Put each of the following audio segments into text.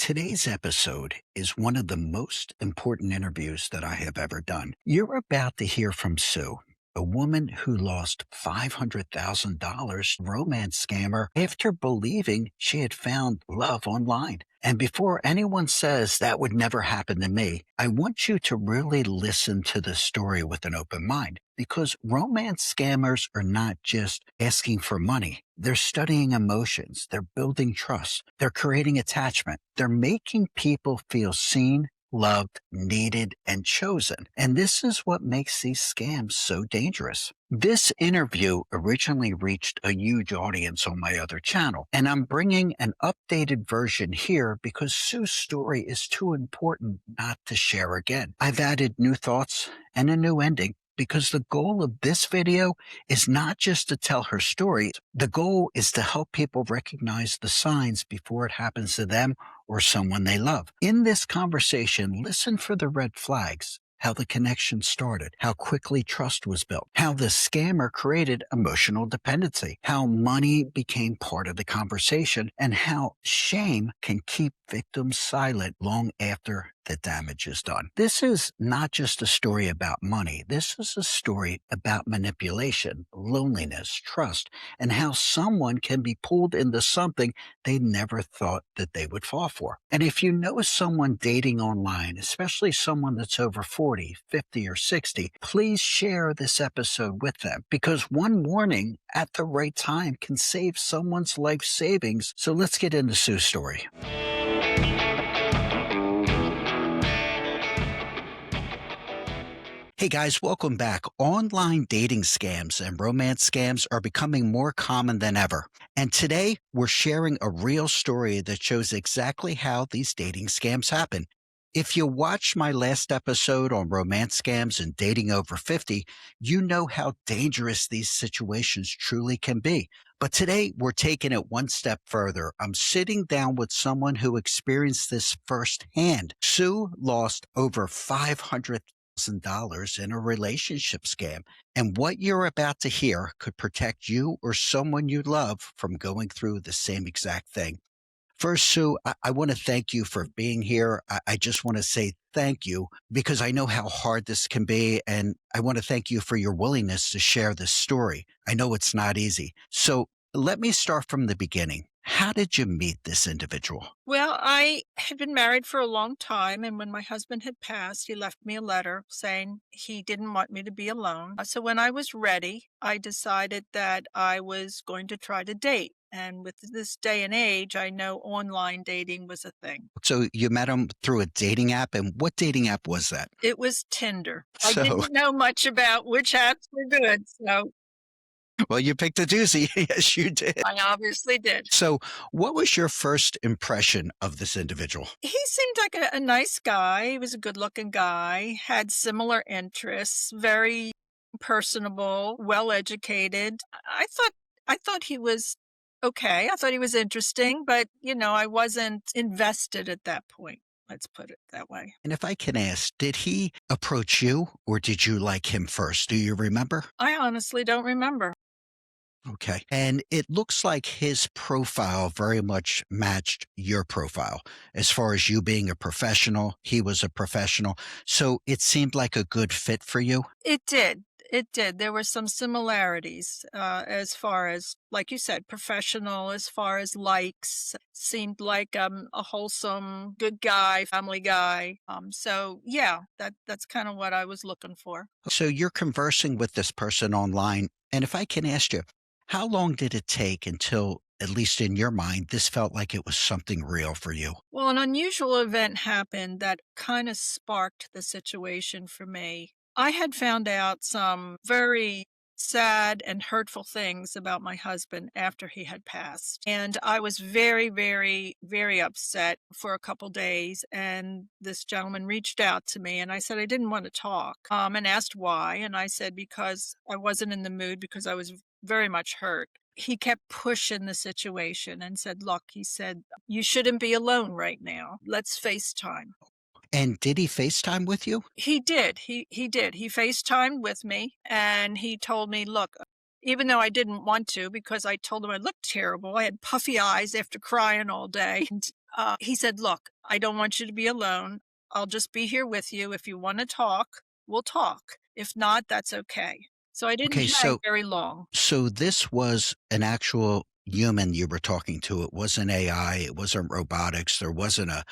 Today's episode is one of the most important interviews that I have ever done. You're about to hear from Sue, a woman who lost $500,000 romance scammer after believing she had found love online. And before anyone says that would never happen to me, I want you to really listen to the story with an open mind because romance scammers are not just asking for money. They're studying emotions. They're building trust. They're creating attachment. They're making people feel seen, loved, needed, and chosen. And this is what makes these scams so dangerous. This interview originally reached a huge audience on my other channel, and I'm bringing an updated version here because Sue's story is too important not to share again. I've added new thoughts and a new ending because the goal of this video is not just to tell her story. The goal is to help people recognize the signs before it happens to them or someone they love. In this conversation, listen for the red flags, how the connection started, how quickly trust was built, how the scammer created emotional dependency, how money became part of the conversation, and how shame can keep victims silent long after the damage is done. This is not just a story about money. This is a story about manipulation, loneliness, trust, and how someone can be pulled into something they never thought that they would fall for. And if you know someone dating online, especially someone that's over 40, 50, or 60, please share this episode with them because one warning at the right time can save someone's life savings. So let's get into Sue's story. Hey guys, welcome back. Online dating scams and romance scams are becoming more common than ever. And today we're sharing a real story that shows exactly how these dating scams happen. If you watched my last episode on romance scams and dating over 50, you know how dangerous these situations truly can be. But today we're taking it one step further. I'm sitting down with someone who experienced this firsthand. Sue lost over $500,000 in a relationship scam. And what you're about to hear could protect you or someone you love from going through the same exact thing. First, Sue, I want to thank you for being here. I just want to say thank you because I know how hard this can be. And I want to thank you for your willingness to share this story. I know it's not easy. So let me start from the beginning. How did you meet this individual? Well, I had been married for a long time, and when my husband had passed, he left me a letter saying he didn't want me to be alone. So when I was ready, I decided that I was going to try to date. And with this day and age, I know online dating was a thing. So you met him through a dating app. And what dating app was that? It was Tinder. I So, didn't know much about which apps were good, so well, you picked a doozy. Yes, you did. I obviously did. So, what was your first impression of this individual? He seemed like a nice guy. He was a good-looking guy, had similar interests, very personable, well-educated. I thought he was okay. I thought he was interesting, but, I wasn't invested at that point. Let's put it that way. And if I can ask, did he approach you or did you like him first? Do you remember? I honestly don't remember. Okay. And it looks like his profile very much matched your profile as far as you being a professional. He was a professional. So it seemed like a good fit for you. It did. It did. There were some similarities as far as, like you said, professional, as far as likes. Seemed like a wholesome, good guy, family guy. So, yeah, that's kind of what I was looking for. So you're conversing with this person online. And if I can ask you, how long did it take until, at least in your mind, this felt like it was something real for you? Well, an unusual event happened that kind of sparked the situation for me. I had found out some very sad and hurtful things about my husband after he had passed. And I was very, very, very upset for a couple days. And this gentleman reached out to me and I said I didn't want to talk and asked why. And I said because I wasn't in the mood because I was very much hurt. He kept pushing the situation and said, look, he said, you shouldn't be alone right now. Let's FaceTime. And did he FaceTime with you? He did. He did. He FaceTimed with me and he told me, look, even though I didn't want to because I told him I looked terrible. I had puffy eyes after crying all day. And he said, look, I don't want you to be alone. I'll just be here with you. If you want to talk, we'll talk. If not, that's okay." So I didn't Okay, hang so very long. this was an actual human you were talking to. It wasn't AI, it wasn't robotics, there wasn't a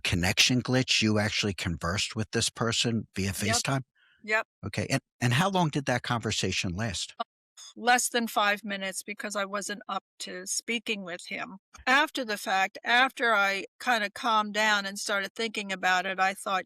connection glitch. You actually conversed with this person via Yep, FaceTime? yep. Okay, and how long did that conversation last? Less than 5 minutes because I wasn't up to speaking with him. After the fact, after I kinda calmed down and started thinking about it, I thought,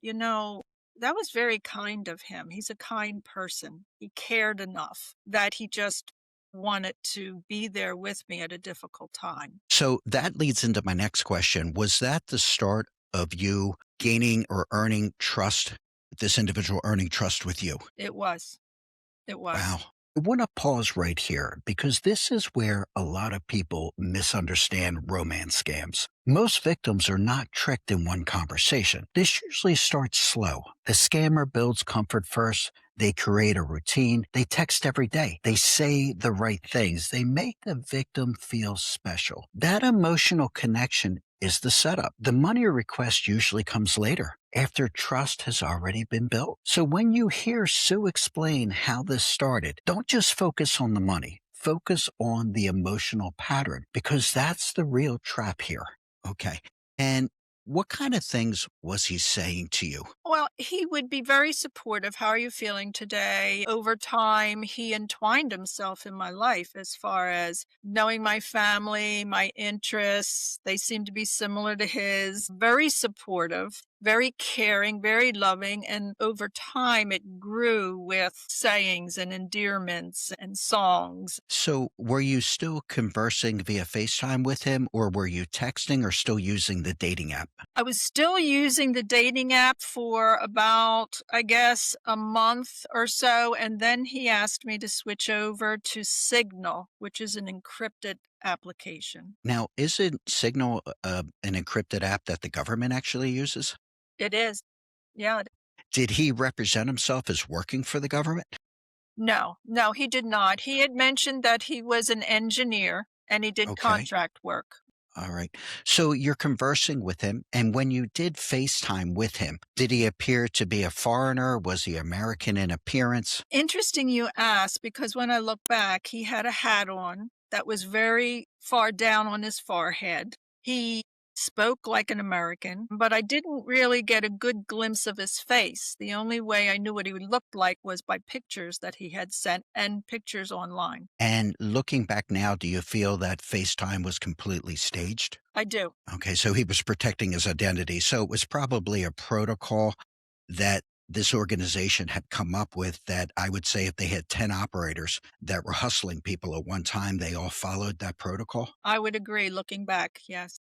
that was very kind of him. He's a kind person. He cared enough that he just wanted to be there with me at a difficult time. So that leads into my next question. Was that the start of you gaining or earning trust, this individual earning trust with you? It was. It was. Wow. I want to pause right here because this is where a lot of people misunderstand romance scams. Most victims are not tricked in one conversation. This usually starts slow. The scammer builds comfort first. They create a routine. They text every day. They say the right things. They make the victim feel special. That emotional connection is the setup. The money request usually comes later, after trust has already been built. So when you hear Sue explain how this started, don't just focus on the money. Focus on the emotional pattern because that's the real trap here. Okay. And what kind of things was he saying to you? Well, he would be very supportive. "How are you feeling today?" Over time, he entwined himself in my life as far as knowing my family, my interests. They seem to be similar to his. Very supportive, very caring, very loving. And over time, it grew with sayings and endearments and songs. So were you still conversing via FaceTime with him or were you texting or still using the dating app? I was still using the dating app for about, I guess, a month or so, and then he asked me to switch over to Signal, which is an encrypted application. Now, isn't Signal an encrypted app that the government actually uses? It is. Yeah. Did he represent himself as working for the government? No, no, he did not. He had mentioned that he was an engineer and he did Okay. contract work. All right. So you're conversing with him. And when you did FaceTime with him, did he appear to be a foreigner? Was he American in appearance? Interesting you ask, because when I look back, he had a hat on that was very far down on his forehead. He spoke like an American, but I didn't really get a good glimpse of his face. The only way I knew what he looked like was by pictures that he had sent and pictures online. And looking back now, do you feel that FaceTime was completely staged? I do. Okay, so he was protecting his identity. So it was probably a protocol that this organization had come up with that I would say if they had 10 operators that were hustling people at one time, they all followed that protocol. I would agree looking back, yes.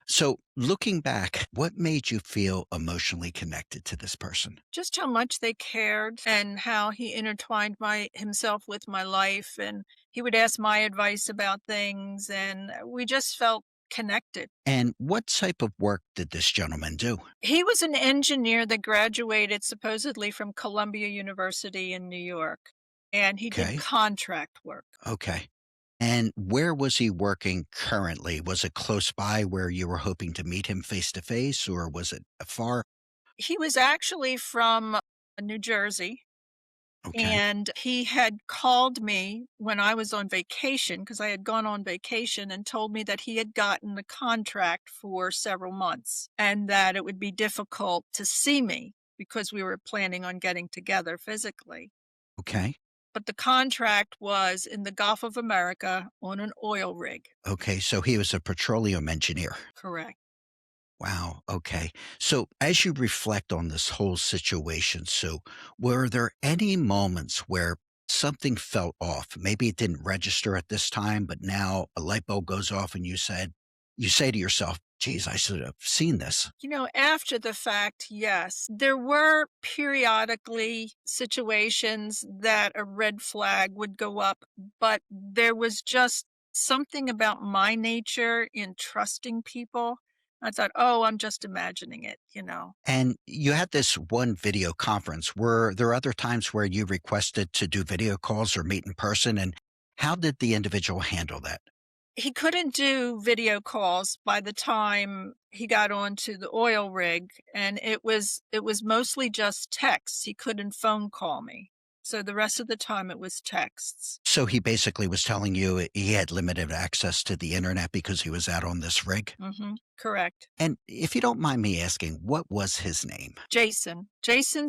So looking back, what made you feel emotionally connected to this person? Just how much they cared and how he intertwined my himself with my life, and he would ask my advice about things, and we just felt connected. And what type of work did this gentleman do? He was an engineer that graduated supposedly from Columbia University in New York, and he did Okay. contract work. Okay. And where was he working currently? Was it close by where you were hoping to meet him face to face, or was it far? He was actually from New Jersey. Okay. And he had called me when I was on vacation, because I had gone on vacation, and told me that he had gotten the contract for several months and that it would be difficult to see me because we were planning on getting together physically. Okay. But the contract was in the Gulf of America on an oil rig. Okay. So he was a petroleum engineer. Correct. Wow. Okay. So as you reflect on this whole situation, Sue, were there any moments where something felt off? Maybe it didn't register at this time, but now a light bulb goes off and you say to yourself, geez, I should have seen this. After the fact, yes. There were periodically situations that a red flag would go up, but there was just something about my nature in trusting people. I thought, oh, I'm just imagining it. And you had this one video conference. Were there other times where you requested to do video calls or meet in person? And how did the individual handle that? He couldn't do video calls by the time he got onto the oil rig, and it was mostly just texts. He couldn't phone call me. So the rest of the time it was texts. So he basically was telling you he had limited access to the internet because he was out on this rig? Mhm. Correct. And if you don't mind me asking, what was his name? Jason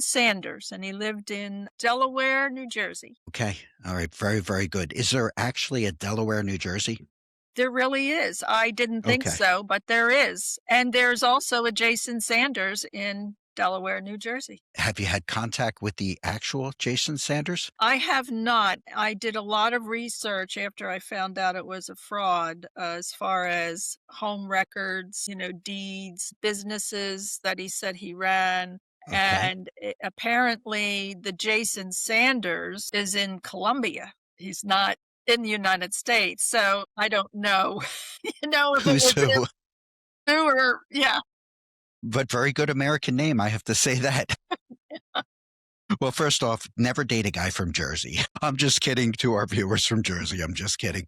Sanders, and he lived in Delaware, New Jersey. Okay. All right. Very, very good. Is there actually a Delaware, New Jersey? There really is. I didn't think Okay. so, but there is. And there's also a Jason Sanders in Delaware, New Jersey. Have you had contact with the actual Jason Sanders? I have not. I did a lot of research after I found out it was a fraud, as far as home records, deeds, businesses that he said he ran. Okay. And apparently, the Jason Sanders is in Colombia. He's not in the United States. So I don't know, if it was him So, or, yeah. but very good American name, I have to say that. Well, first off, never date a guy from Jersey. I'm just kidding to our viewers from Jersey. I'm just kidding.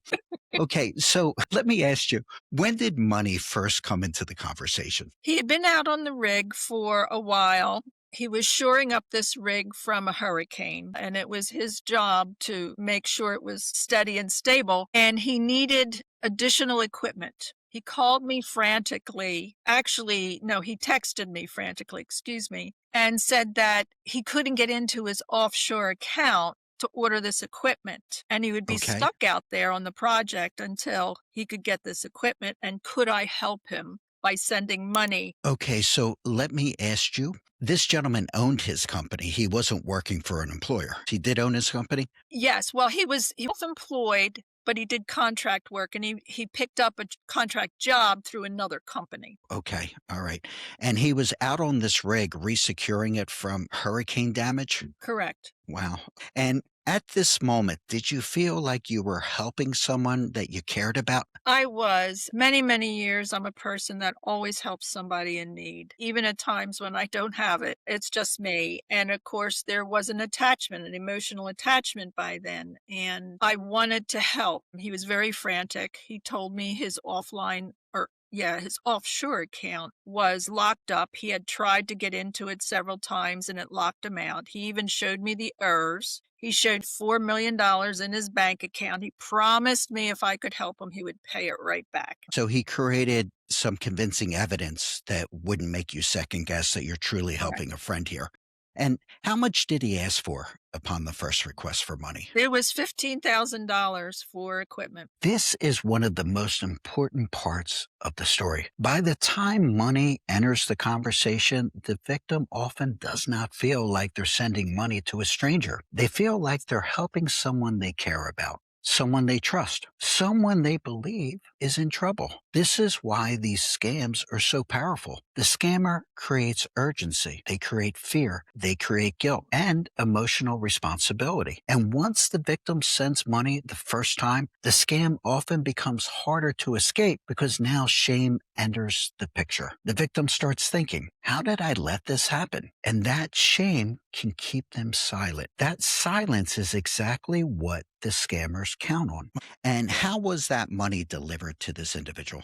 Okay, so let me ask you, when did money first come into the conversation? He had been out on the rig for a while. He was shoring up this rig from a hurricane, and it was his job to make sure it was steady and stable, and he needed additional equipment. He called me frantically. Actually, no, he texted me frantically, excuse me, and said that he couldn't get into his offshore account to order this equipment, and he would be Okay. stuck out there on the project until he could get this equipment, and could I help him by sending money? Okay, so let me ask you, this gentleman owned his company. He wasn't working for an employer. He did own his company? Yes, well, he was employed, but he did contract work, and he picked up a contract job through another company. Okay, all right. And he was out on this rig resecuring it from hurricane damage? Correct. Wow. And at this moment, did you feel like you were helping someone that you cared about? I was. Many, many years, I'm a person that always helps somebody in need, even at times when I don't have it. It's just me. And of course, there was an attachment, an emotional attachment by then. And I wanted to help. He was very frantic. He told me his offline or yeah, his offshore account was locked up. He had tried to get into it several times and it locked him out. He even showed me the errors. He showed $4 million in his bank account. He promised me if I could help him, he would pay it right back. So he created some convincing evidence that wouldn't make you second guess that you're truly Correct. helping a friend here. And how much did he ask for upon the first request for money? It was $15,000 for equipment. This is one of the most important parts of the story. By the time money enters the conversation, the victim often does not feel like they're sending money to a stranger. They feel like they're helping someone they care about, someone they trust, someone they believe is in trouble. This is why these scams are so powerful. The scammer creates urgency, they create fear, they create guilt and emotional responsibility. And once the victim sends money the first time, the scam often becomes harder to escape because now shame enters the picture. The victim starts thinking, how did I let this happen? And that shame can keep them silent. That silence is exactly what the scammers count on. And how was that money delivered to this individual?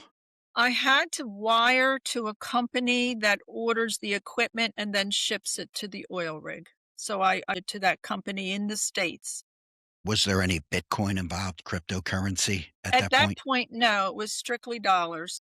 I had to wire to a company that orders the equipment and then ships it to the oil rig. So I did to that company in the States. Was there any Bitcoin involved, cryptocurrency at At that that point? point, no, it was strictly dollars.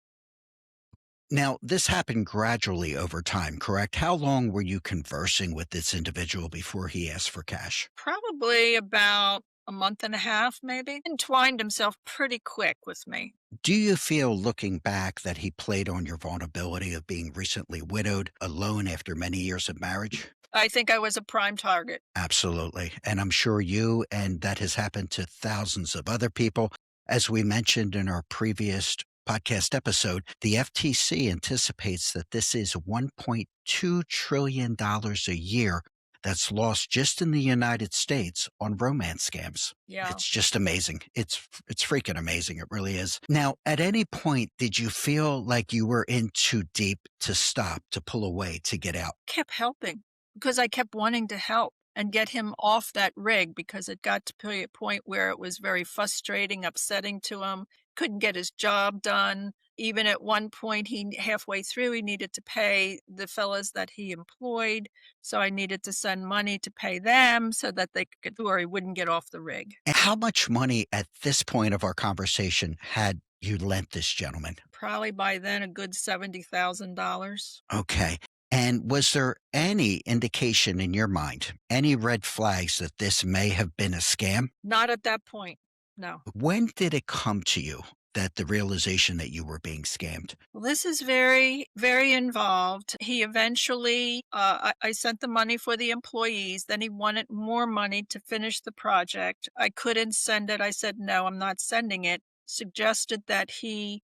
Now, this happened gradually over time, correct? How long were you conversing with this individual before he asked for cash? Probably about a month and a half, maybe. Entwined himself pretty quick with me. Do you feel, looking back, that he played on your vulnerability of being recently widowed, alone after many years of marriage? I think I was a prime target. Absolutely. And I'm sure you, and that has happened to thousands of other people. As we mentioned in our previous podcast episode, the FTC anticipates that this is $1.2 trillion dollars a year that's lost just in the United States on romance scams. Yeah. It's just amazing. It's freaking amazing. It really is. Now, at any point, did you feel like you were in too deep to stop, to pull away, to get out? Kept helping because I kept wanting to help and get him off that rig because it got to be a point where it was very frustrating, upsetting to him. couldn't get his job done. Even at one point, halfway through, he needed to pay the fellas that he employed, so I needed to send money to pay them so that they could or he wouldn't get off the rig. And how much money at this point of our conversation had you lent this gentleman? Probably by then a good $70,000. Okay. And was there any indication in your mind, any red flags that this may have been a scam? Not at that point, no. When did it come to you that the realization that you were being scammed? Well, this is very, very involved. He eventually, I sent the money for the employees. Then he wanted more money to finish the project. I couldn't send it. I said, no, I'm not sending it. Suggested that he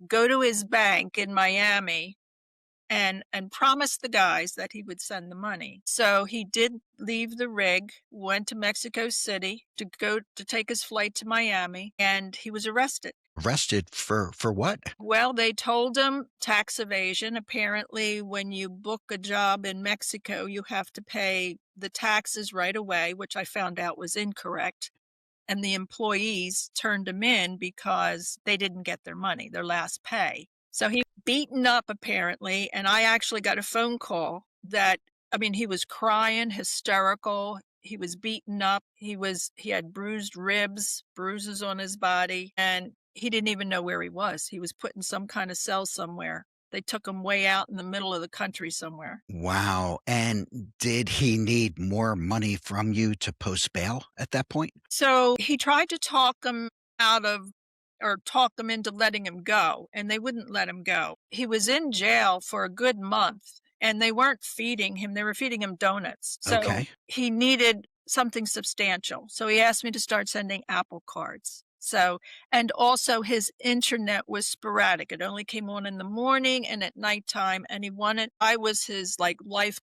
go to his bank in Miami and promised the guys that he would send the money. So he did leave the rig, went to Mexico City to go to take his flight to Miami, and he was arrested. Arrested for what? Well, they told him tax evasion. Apparently, when you book a job in Mexico, you have to pay the taxes right away, which I found out was incorrect. And the employees turned him in because they didn't get their money, their last pay. So he was beaten up apparently, and I actually got a phone call that I mean, he was crying, hysterical. He was beaten up. He had bruised ribs, bruises on his body, and he didn't even know where he was. He was put in some kind of cell somewhere. They took him way out in the middle of the country somewhere. Wow. And did he need more money from you to post bail at that point? So he tried to talk him out of or talk them into letting him go, and they wouldn't let him go. He was in jail for a good month, and they weren't feeding him, they were feeding him donuts. So Okay. he needed something substantial. So he asked me to start sending Apple cards. So, and also his internet was sporadic. It only came on in the morning and at nighttime. And I was his like life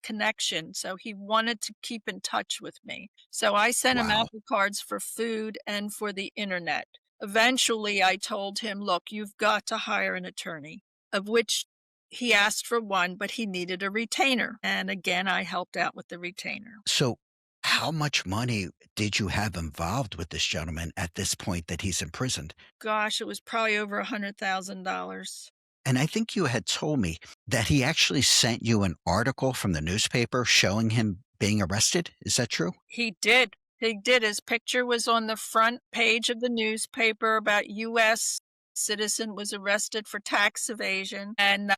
connection. So he wanted to keep in touch with me. So I sent him Wow. Apple cards for food and for the internet. Eventually, I told him, look, you've got to hire an attorney, of which he asked for one, but he needed a retainer. And again, I helped out with the retainer. So, how much money did you have involved with this gentleman at this point that he's imprisoned? Gosh, it was probably over $100,000. And I think you had told me that he actually sent you an article from the newspaper showing him being arrested. Is that true? He did. He did. His picture was on the front page of the newspaper about U.S. citizen was arrested for tax evasion. And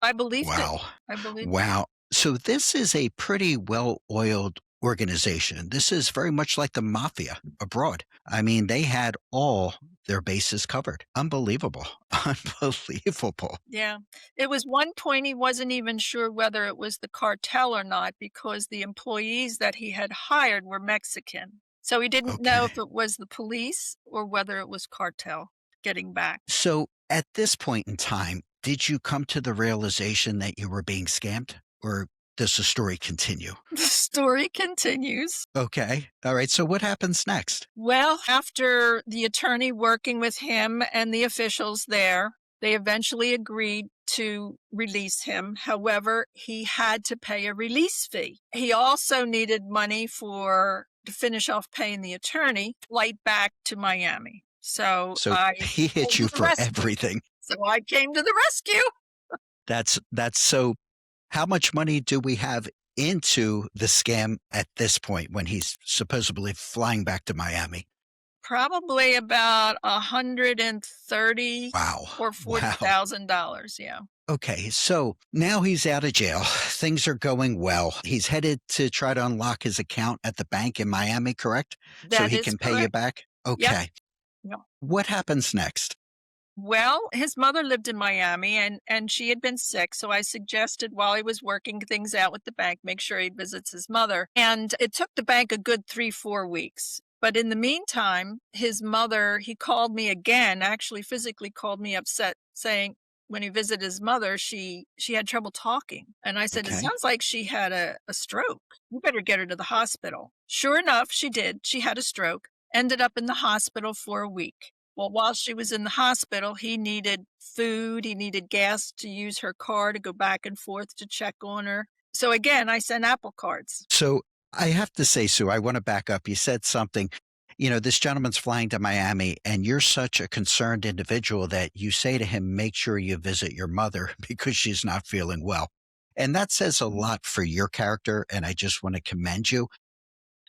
I believed it. Wow. I believed it. Wow. So this is a pretty well-oiled organization. This is very much like the mafia abroad. I mean, they had all their bases covered. Unbelievable. Unbelievable. Yeah. It was one point he wasn't even sure whether it was the cartel or not because the employees that he had hired were Mexican. So he didn't know Okay. if it was the police or whether it was cartel getting back. So at this point in time, did you come to the realization that you were being scammed, or does the story continue? The story continues. Okay. All right. So what happens next? Well, after the attorney working with him and the officials there, they eventually agreed to release him. However, he had to pay a release fee. He also needed money to finish off paying the attorney, flight back to Miami. So So I he came hit to you the for rescue. everything. So I came to the rescue. That's so how much money do we have into the scam at this point when he's supposedly flying back to Miami? Probably about 130 Wow. or Wow. $40,000. Yeah. Okay, so now he's out of jail. Things are going well. He's headed to try to unlock his account at the bank in Miami, correct? So That he is can pay you correct. back? Yep. Okay. Yep. What happens next? Well, his mother lived in Miami and she had been sick, so I suggested while he was working things out with the bank, make sure he visits his mother. And it took the bank a good 3, 4 weeks. But in the meantime, his mother, he called me again, actually physically called me upset, saying when he visited his mother, she had trouble talking. And I said, it Okay. sounds like she had a stroke. You better get her to the hospital. Sure enough, she did. She had a stroke, ended up in the hospital for a week. Well, while she was in the hospital, he needed food, he needed gas to use her car to go back and forth to check on her. So again, I sent Apple cards. So I have to say, Sue, I want to back up. You said something. this gentleman's flying to Miami, and you're such a concerned individual that you say to him, make sure you visit your mother because she's not feeling well. And that says a lot for your character. And I just want to commend you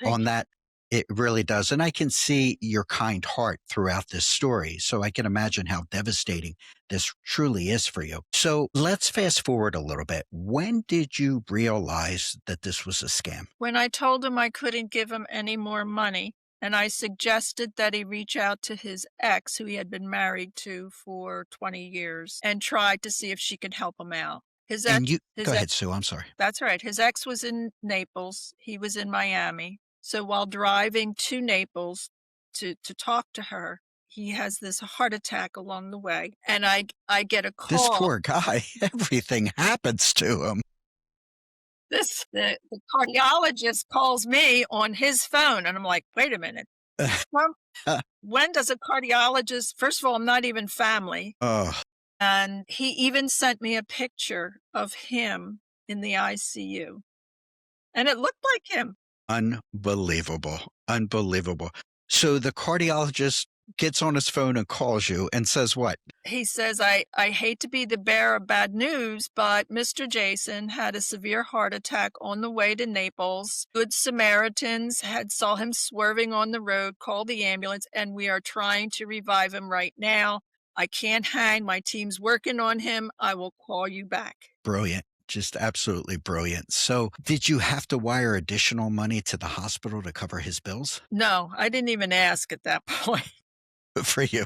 Thank on you. that. It really does. And I can see your kind heart throughout this story. So I can imagine how devastating this truly is for you. So let's fast forward a little bit. When did you realize that this was a scam? When I told him I couldn't give him any more money, and I suggested that he reach out to his ex, who he had been married to for 20 years, and try to see if she could help him out. His And ex you his go ex ahead, Sue. I'm sorry. That's right, his ex was in Naples, he was in Miami. So while driving to Naples to talk to her, he has this heart attack along the way, and I get a This call. poor guy, everything happens to him. The cardiologist calls me on his phone, and I'm like, "Wait a minute, from when does a cardiologist?" First of all, I'm not even family, Oh, and he even sent me a picture of him in the ICU, and it looked like him. unbelievable. Unbelievable. So the cardiologist gets on his phone and calls you and says what? He says, I hate to be the bearer of bad news, but Mr. Jason had a severe heart attack on the way to Naples. Good Samaritans had saw him swerving on the road, called the ambulance, and we are trying to revive him right now. I can't hang. My team's working on him. I will call you back." Brilliant. Just absolutely brilliant. So did you have to wire additional money to the hospital to cover his bills? No, I didn't even ask at that point. For you.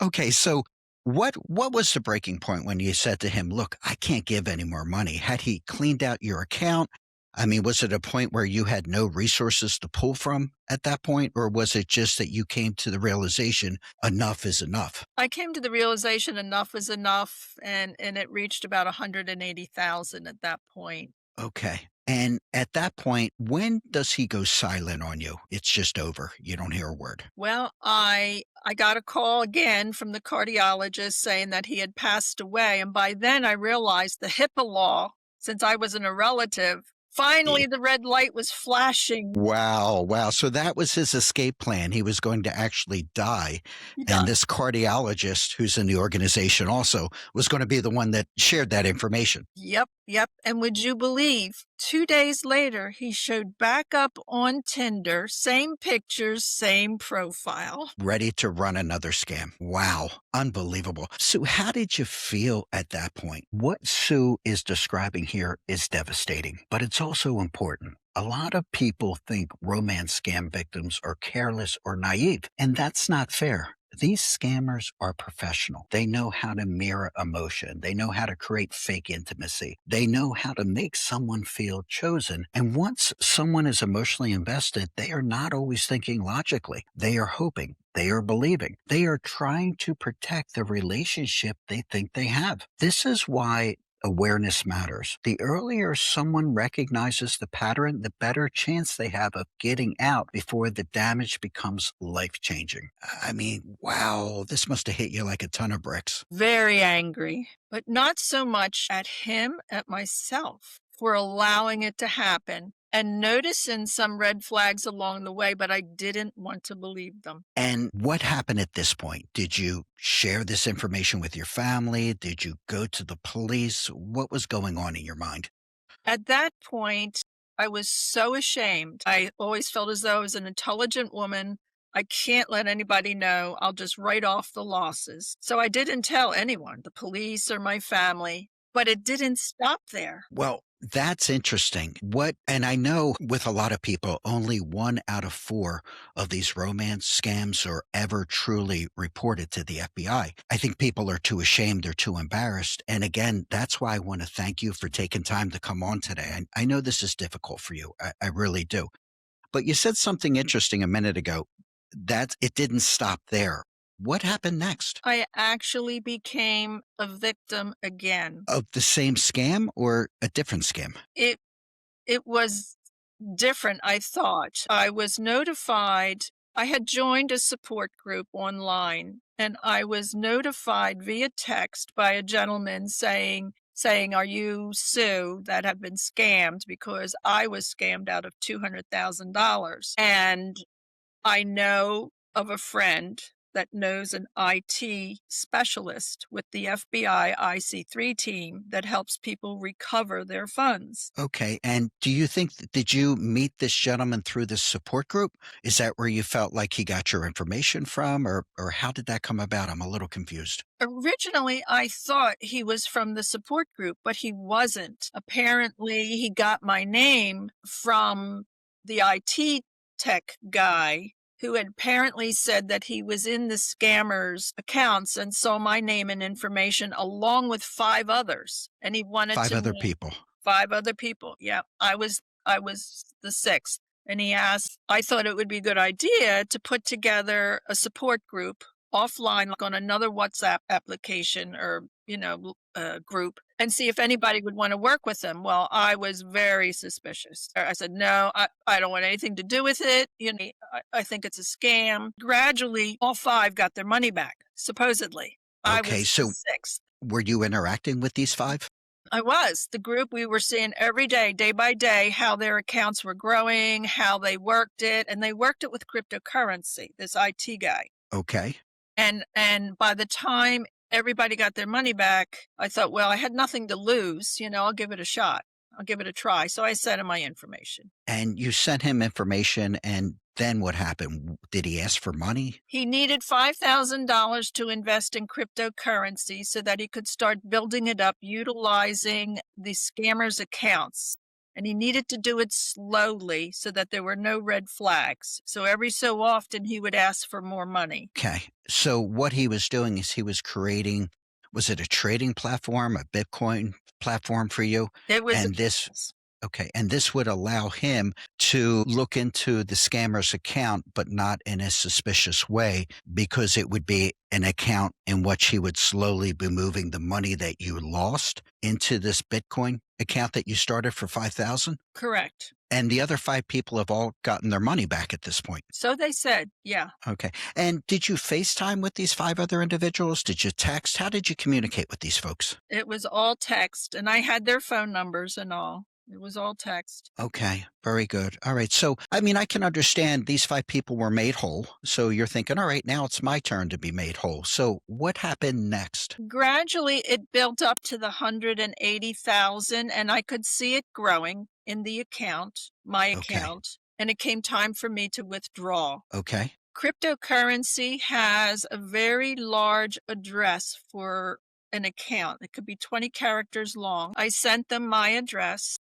Okay, so what was the breaking point when you said to him, "Look, I can't give any more money"? Had he cleaned out your account? I mean, was it a point where you had no resources to pull from at that point, or was it just that you came to the realization enough is enough? I came to the realization enough is enough, and it reached about 180,000 at that point. Okay. And at that point, when does he go silent on you? It's just over. You don't hear a word. Well, I got a call again from the cardiologist saying that he had passed away, and by then I realized the HIPAA law, since I wasn't a relative, Yeah. finally the red light was flashing. Wow, wow. So that was his escape plan. He was going to actually die. He And died. this cardiologist, who's in the organization also, was going to be the one that shared that information, Yep, yep. And would you believe, 2 days later, he showed back up on Tinder, same pictures, same profile. ready to run another scam. Wow, unbelievable. Sue, how did you feel at that point? What Sue is describing here is devastating, but it's also important. A lot of people think romance scam victims are careless or naive, and that's not fair. These scammers are professional. They know how to mirror emotion. They know how to create fake intimacy. They know how to make someone feel chosen. And once someone is emotionally invested, they are not always thinking logically. They are hoping. They are believing. They are trying to protect the relationship they think they have. This is why awareness matters. The earlier someone recognizes the pattern, the better chance they have of getting out before the damage becomes life changing. I mean, wow, this must have hit you like a ton of bricks. Very angry, but not so much at him, at myself for allowing it to happen and noticing some red flags along the way, but I didn't want to believe them. And what happened at this point? Did you share this information with your family? Did you go to the police? What was going on in your mind? At that point, I was so ashamed. I always felt as though I was an intelligent woman. I can't let anybody know. I'll just write off the losses. So I didn't tell anyone, the police or my family, but it didn't stop there. Well, that's interesting. And I know with a lot of people, only one out of four of these romance scams are ever truly reported to the FBI. I think people are too ashamed, they're too embarrassed. And again, that's why I want to thank you for taking time to come on today. I know this is difficult for you. I really do. But you said something interesting a minute ago that it didn't stop there. What happened next? I actually became a victim again. Of the same scam or a different scam? It it was different, I thought. I was notified. I had joined a support group online, and I was notified via text by a gentleman saying, "Are you Sue that have been scammed?" Because I was scammed out of $200,000. And I know of a friend that knows an IT specialist with the FBI IC3 team that helps people recover their funds. Okay, and do you think did you meet this gentleman through this support group? Is that where you felt like he got your information from, or how did that come about? I'm a little confused. Originally, I thought he was from the support group, but he wasn't. Apparently, he got my name from the IT tech guy who had apparently said that he was in the scammers' accounts and saw my name and information along with 5 others, and he wanted 5 to other know. people. 5 other people, yeah. I was the 6th, and he asked I thought it would be a good idea to put together a support group offline, like on another WhatsApp application or, group, and see if anybody would wanna work with them. Well, I was very suspicious. I said, "No, I don't want anything to do with it, I think it's a scam." Gradually, all 5 got their money back, supposedly. I Okay, was the so 6th. were you interacting with these 5? I was. The group, we were seeing every day by day, how their accounts were growing, how they worked it, and they worked it with cryptocurrency, this IT guy. Okay. And by the time everybody got their money back, I thought, well, I had nothing to lose, I'll give it a shot. I'll give it a try. So I sent him my information. And you sent him information, and then what happened? Did he ask for money? He needed $5,000 to invest in cryptocurrency so that he could start building it up utilizing the scammers' accounts. And he needed to do it slowly so that there were no red flags. So every so often he would ask for more money. Okay. So what he was doing is he was creating, was it a trading platform, a Bitcoin platform for you? It was And this Okay, and this would allow him to look into the scammer's account, but not in a suspicious way, because it would be an account in which he would slowly be moving the money that you lost into this Bitcoin account that you started for 5,000. correct. And the other 5 people have all gotten their money back at this point. So they said, yeah. Okay. And did you FaceTime with these 5 other individuals? Did you text? How did you communicate with these folks? It was all text, and I had their phone numbers and all. It was all text. Okay, very good. All right. So, I mean, I can understand these 5 people were made whole. So you're thinking, all right, now it's my turn to be made whole. So what happened next? Gradually, it built up to the 180,000, and I could see it growing in the account, my Okay. account, and it came time for me to withdraw. Okay. Cryptocurrency has a very large address for an account. It could be 20 characters long. I sent them my address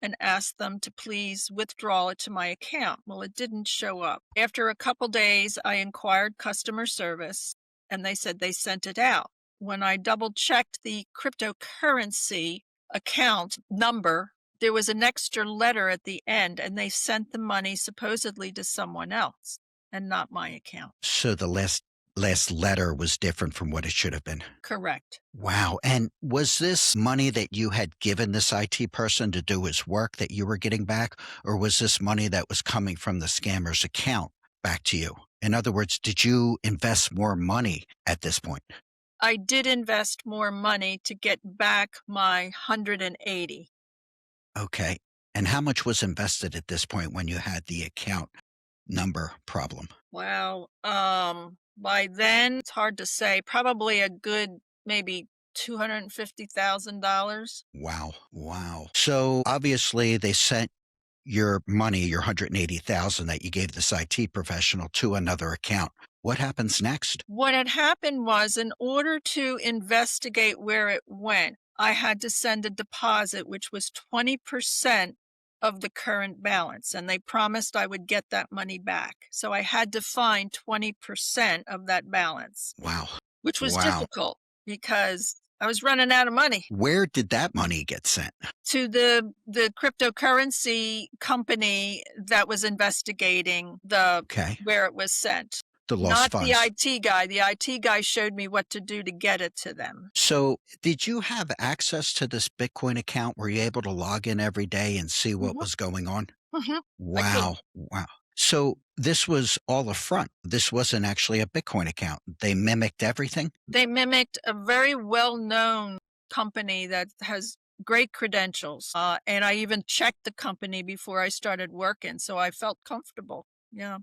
and asked them to please withdraw it to my account. Well, it didn't show up. After a couple days, I inquired customer service and they said they sent it out. When I double checked the cryptocurrency account number, there was an extra letter at the end and they sent the money supposedly to someone else and not my account. So the last letter was different from what it should have been. Correct. Wow. And was this money that you had given this IT person to do his work that you were getting back, or was this money that was coming from the scammer's account back to you? In other words, did you invest more money at this point? I did invest more money to get back my 180. Okay. And how much was invested at this point when you had the account number problem? Wow. By then, it's hard to say, probably a good maybe $250,000. Wow. Wow. So obviously they sent your money, your 180,000 that you gave this IT professional to another account. What happens next? What had happened was, in order to investigate where it went, I had to send a deposit, which was 20% of the current balance, and they promised I would get that money back. So I had to find 20% of that balance, Wow. which was Wow. difficult because I was running out of money. Where did that money get sent? To the cryptocurrency company that was investigating Okay. where it was sent. The lost Not the funds. IT guy. The IT guy showed me what to do to get it to them. So, did you have access to this Bitcoin account? Were you able to log in every day and see what Mhm, was going on? mhm. I could. Wow. Wow. So, this was all a front. This wasn't actually a Bitcoin account. They mimicked everything? They mimicked a very well-known company that has great credentials, and I even checked the company before I started working, so I felt comfortable. Yeah.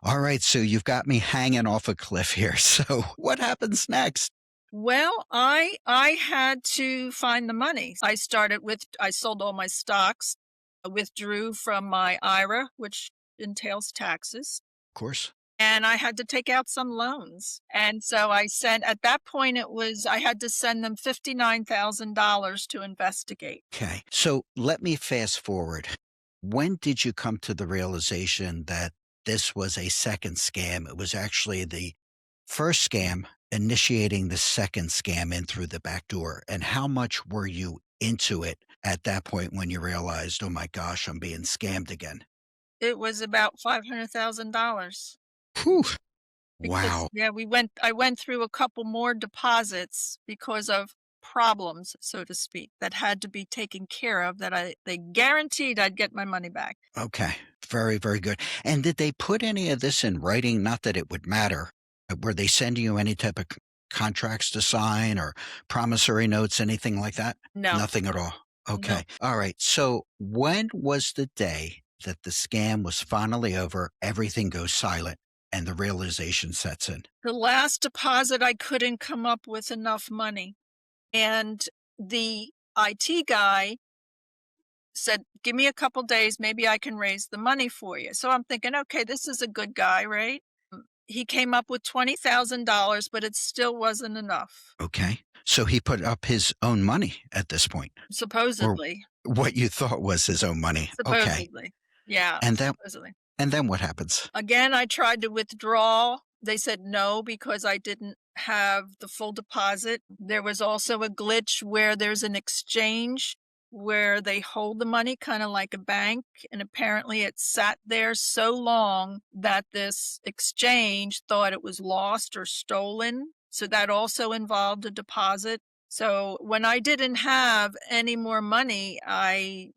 All right, so you've got me hanging off a cliff here. So what happens next? Well, I had to find the money. I sold all my stocks, I withdrew from my IRA, which entails taxes, Of course. and I had to take out some loans. And so I sent at that point I had to send them $59,000 to investigate. Okay. So let me fast forward. When did you come to the realization that this was a second scam? It was actually the first scam initiating the second scam in through the back door. And how much were you into it at that point when you realized, oh my gosh, I'm being scammed again? It was about $500,000 Whew. because Wow. yeah, I went through a couple more deposits because of problems, so to speak, that had to be taken care of that they guaranteed I'd get my money back. Okay. Very, very good. And did they put any of this in writing? Not that it would matter. Were they sending you any type of contracts to sign or promissory notes, anything like that? No, Nothing at all. no. Okay. All right. So when was the day that the scam was finally over, everything goes silent, and the realization sets in? The last deposit I couldn't come up with enough money, and the IT guy said, "Give me a couple days, maybe I can raise the money for you." So I'm thinking, "Okay, this is a good guy, right?" He came up with $20,000, but it still wasn't enough, Okay. So he put up his own money at this point, or supposedly. what you thought was his own money. Okay. Supposedly. Yeah, And then supposedly. and then what happens? Again, I tried to withdraw. They said no because I didn't have the full deposit. There was also a glitch where there's an exchange where they hold the money kind of like a bank, and apparently it sat there so long that this exchange thought it was lost or stolen. So that also involved a deposit. So when I didn't have any more money, I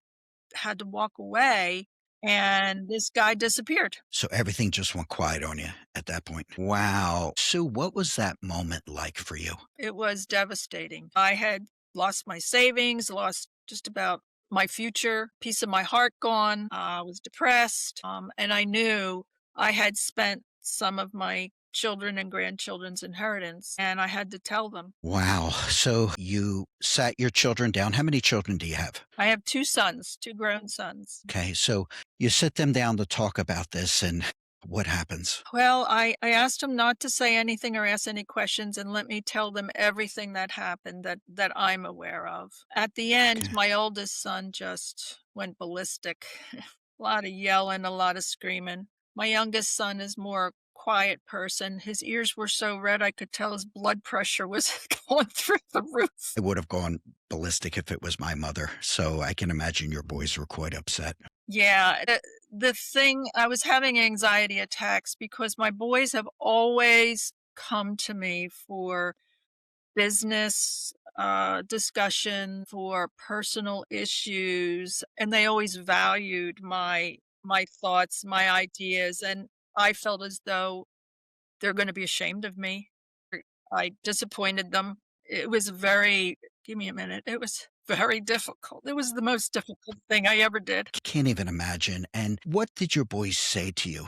had to walk away and this guy disappeared. So everything just went quiet on you at that point. Wow. So what was that moment like for you? It was devastating. I had lost my savings, lost just about my future, piece of my heart gone. I was depressed, and I knew I had spent some of my children and grandchildren's inheritance, and I had to tell them. Wow. So you sat your children down. How many children do you have? I have 2 sons, 2 grown sons. Okay. So you sit them down to talk about this and what happens? Well, I asked him not to say anything or ask any questions and let me tell them everything that happened that I'm aware of. At the end, Okay. my oldest son just went ballistic. A lot of yelling, a lot of screaming. My youngest son is more quiet person. His ears were so red I could tell his blood pressure was going through the roof. I would have gone ballistic if it was my mother. So I can imagine your boys were quite upset. Yeah, the thing I was having anxiety attacks because my boys have always come to me for business discussion, for personal issues, and they always valued my thoughts, my ideas, and I felt as though they're going to be ashamed of me. I disappointed them. It was very give me a minute. It was very difficult. It was the most difficult thing I ever did. Can't even imagine. And what did your boys say to you?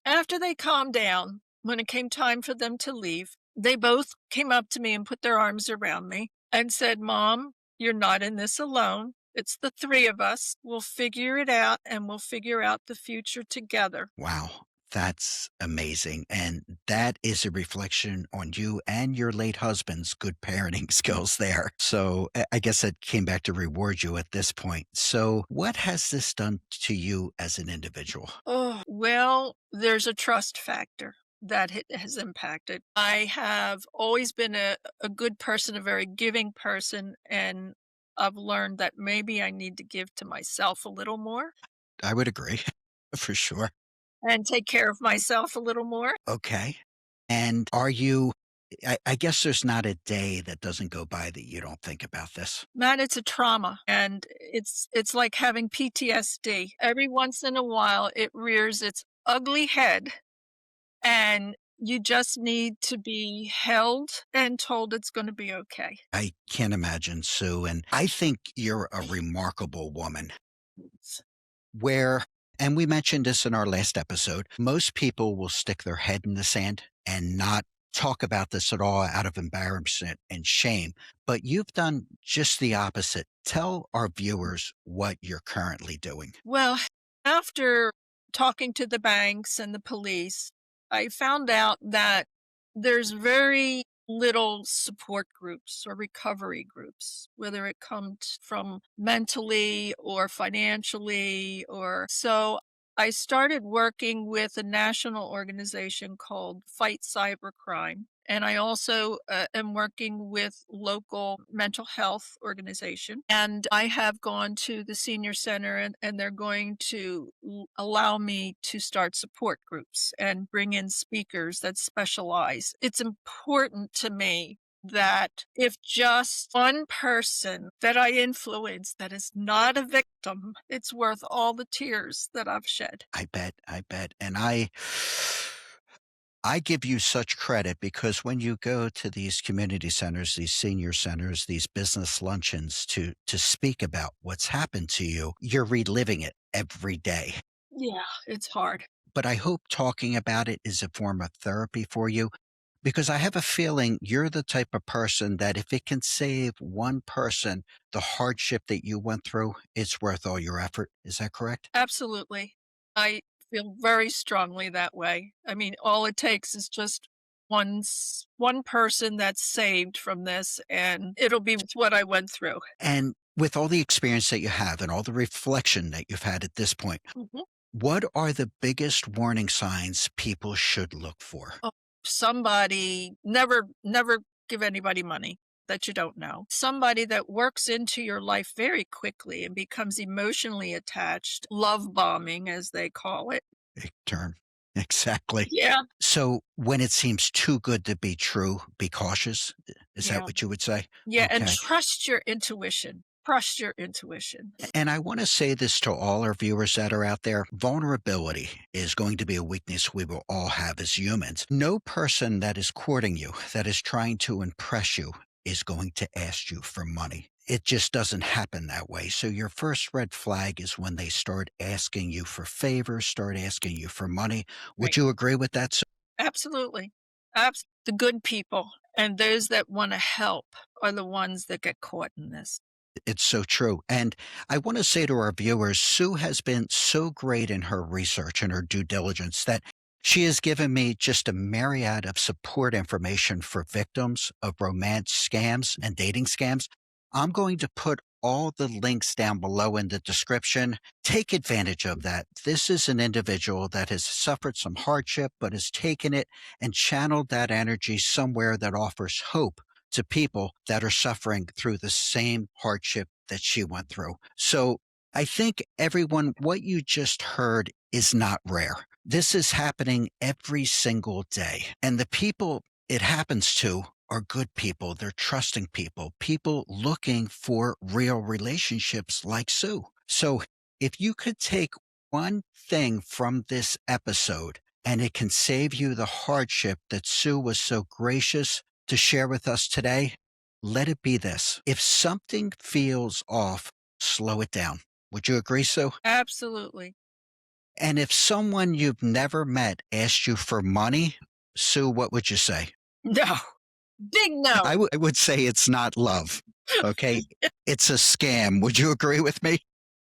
After they calmed down, when it came time for them to leave, they both came up to me and put their arms around me and said, "Mom, you're not in this alone. It's the 3 of us. We'll figure it out and we'll figure out the future together." Wow, that's amazing. And that is a reflection on you and your late husband's good parenting skills there. So I guess that came back to reward you at this point. So, what has this done to you as an individual? Oh, well, there's a trust factor that it has impacted. I have always been a good person, a very giving person, and I've learned that maybe I need to give to myself a little more I would agree for sure. and take care of myself a little more. Okay. And are you, I guess there's not a day that doesn't go by that you don't think about this. Matt, it's a trauma, and it's like having PTSD. Every once in a while, it rears its ugly head, and you just need to be held and told it's gonna be okay. I can't imagine, Sue. And I think you're a remarkable woman. Where And we mentioned this in our last episode. Most people will stick their head in the sand and not talk about this at all out of embarrassment and shame. But you've done just the opposite. Tell our viewers what you're currently doing. Well, after talking to the banks and the police, I found out that there's very little support groups or recovery groups, whether it comes from mentally or financially or so. I started working with a national organization called Fight Cybercrime. And I also am working with local mental health organization. And I have gone to the senior center and they're going to allow me to start support groups and bring in speakers that specialize. It's important to me that if just one person that I influence that is not a victim, it's worth all the tears that I've shed. I bet. And I give you such credit because when you go to these community centers, these senior centers, these business luncheons to speak about what's happened to you, you're reliving it every day. Yeah, it's hard. But I hope talking about it is a form of therapy for you because I have a feeling you're the type of person that if it can save one person the hardship that you went through, it's worth all your effort. Is that correct? Absolutely. I feel very strongly that way. I mean, all it takes is just one person that's saved from this, and it'll be what I went through. And with all the experience that you have and all the reflection that you've had at this point, Mhm. what are the biggest warning signs people should look for? Oh, somebody never give anybody money that you don't know. Somebody that works into your life very quickly and becomes emotionally attached, love bombing as they call it. Big term. Exactly. Yeah. So when it seems too good to be true, be cautious. Is that Yeah. what you would say? Yeah, and Okay. trust your intuition. Trust your intuition. And I want to say this to all our viewers that are out there. Vulnerability is going to be a weakness we will all have as humans. No person that is courting you, that is trying to impress you, is going to ask you for money. It just doesn't happen that way. So your first red flag is when they start asking you for favors, start asking you for money. Would Right. you agree with that? Absolutely. The good people and those that wanna help are the ones that get caught in this. It's so true. And I want to say to our viewers, Sue has been so great in her research and her due diligence that she has given me just a myriad of support information for victims of romance scams and dating scams. I'm going to put all the links down below in the description. Take advantage of that. This is an individual that has suffered some hardship, but has taken it and channeled that energy somewhere that offers hope to people that are suffering through the same hardship that she went through. So I think everyone, what you just heard is not rare. This is happening every single day. And the people it happens to are good people. They're trusting people, people looking for real relationships like Sue. So if you could take one thing from this episode and it can save you the hardship that Sue was so gracious to share with us today, let it be this. If something feels off, slow it down. Would you agree, Sue? Absolutely. And if someone you've never met asked you for money, Sue, what would you say? No. Big no. I would say it's not love. Okay. It's a scam. Would you agree with me?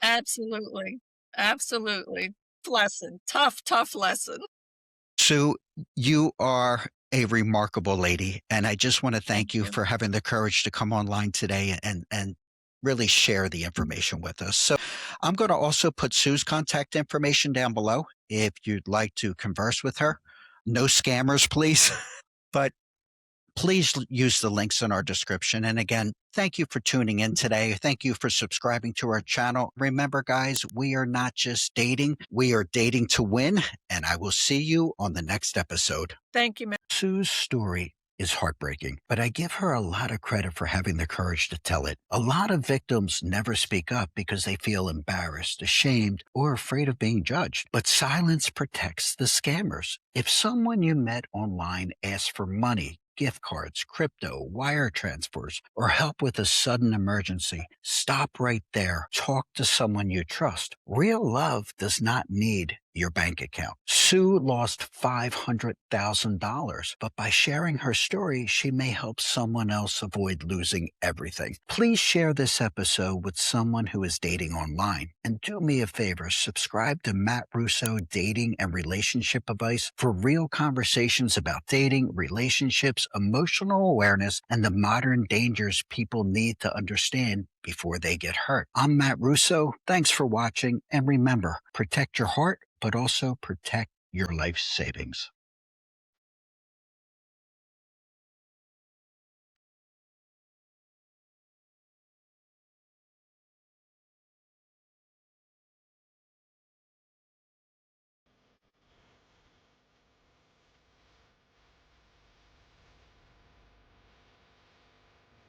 Absolutely. Absolutely. Lesson. Tough, tough lesson. Sue, you are a remarkable lady. And I just want to Thank thank you you. for having the courage to come online today and really share the information with us. So I'm going to also put Sue's contact information down below if you'd like to converse with her. No scammers, please. But please use the links in our description. And again, thank you for tuning in today. Thank you for subscribing to our channel. Remember, guys, we are not just dating, we are dating to win. And I will see you on the next episode. Thank you, Sue's story is heartbreaking, but I give her a lot of credit for having the courage to tell it. A lot of victims never speak up because they feel embarrassed, ashamed, or afraid of being judged. But silence protects the scammers. If someone you met online asks for money, gift cards, crypto, wire transfers, or help with a sudden emergency, stop right there. Talk to someone you trust. Real love does not need your bank account. Sue lost $500,000, but by sharing her story, she may help someone else avoid losing everything. Please share this episode with someone who is dating online. And do me a favor, subscribe to Matt Russo Dating and Relationship Advice for real conversations about dating, relationships, emotional awareness, and the modern dangers people need to understand before they get hurt. I'm Matt Russo. Thanks for watching. And remember, protect your heart, but also protect your life savings.